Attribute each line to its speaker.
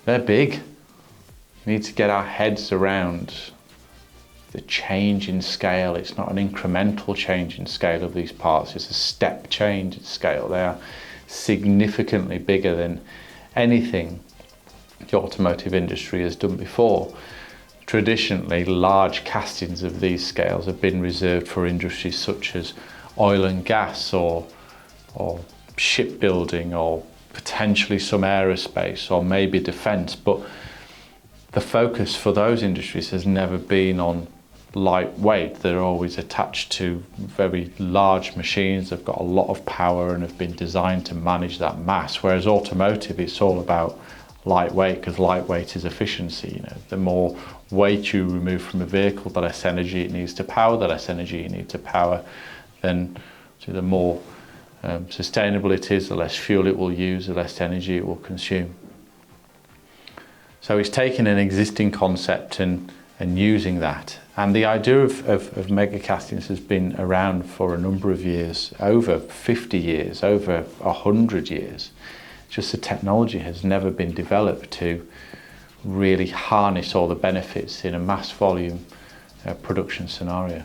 Speaker 1: they're big. We need to get our heads around the change in scale. It's not an incremental change in scale of these parts, it's a step change in scale. They are significantly bigger than anything the automotive industry has done before. Traditionally, large castings of these scales have been reserved for industries such as oil and gas or shipbuilding or potentially some aerospace or maybe defence, but the focus for those industries has never been on lightweight. They're always attached to very large machines. They've got a lot of power and have been designed to manage that mass, whereas automotive, it's all about lightweight, because lightweight is efficiency. You know, the more weight you remove from a vehicle, the less energy it needs to power. The less energy you need to power, then the more sustainable it is, the less fuel it will use, the less energy it will consume. So it's taking an existing concept and using that. And the idea of mega castings has been around for a number of years, over 50 years, over 100 years. Just the technology has never been developed to really harness all the benefits in a mass volume production scenario.